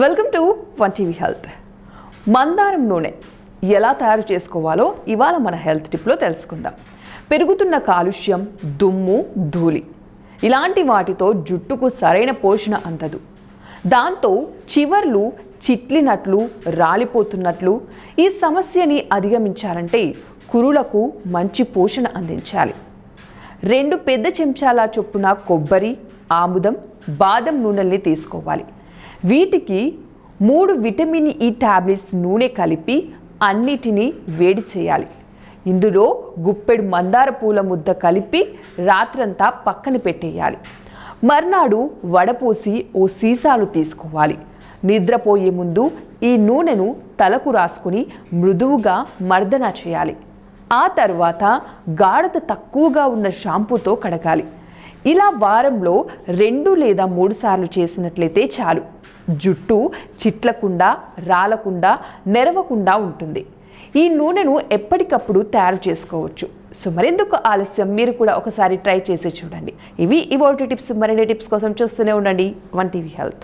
Welcome to one TV health. మందారం నూనె ఎలా తయారు చేసుకోవాలో ఇవాళ మన హెల్త్ టిప్లో తెలుసుకుందాం. పెరుగుతున్న కాలుష్యం, దుమ్ము, ధూళి ఇలాంటి వాటితో జుట్టుకు సరైన పోషణ అందదు. దాంతో చివర్లు చిట్లినట్లు, రాలిపోతున్నట్లు ఈ సమస్యని అధిగమించాలంటే కురులకు మంచి పోషణ అందించాలి. 2 పెద్ద చెంచాల చొప్పున కొబ్బరి, ఆముదం, బాదం నూనెల్ని తీసుకోవాలి. వీటికి 3 విటమిన్ ఇ టాబ్లెట్స్ నూనె కలిపి అన్నిటినీ వేడి చేయాలి. ఇందులో గుప్పెడు మందార పూల ముద్ద కలిపి రాత్రంతా పక్కన పెట్టేయాలి. మర్నాడు వడపోసి ఓ సీసాలు తీసుకోవాలి. నిద్రపోయే ముందు ఈ నూనెను తలకు రాసుకుని మృదువుగా మర్దన చేయాలి. ఆ తర్వాత గాఢత తక్కువగా ఉన్న షాంపూతో కడగాలి. ఇలా వారంలో 2 లేదా 3 సార్లు చేసినట్లయితే చాలు. జుట్టు చిట్లకుండా, రాలకుండా, నెరవకుండా ఉంటుంది. ఈ నూనెను ఎప్పటికప్పుడు తయారు చేసుకోవచ్చు. సో మరెందుకు ఆలస్యం, మీరు కూడా ఒకసారి ట్రై చేసి చూడండి. ఇవి ఇవాల్టి టిప్స్. మరిన్ని టిప్స్ కోసం చూస్తూనే ఉండండి వన్ టీవీ హెల్త్.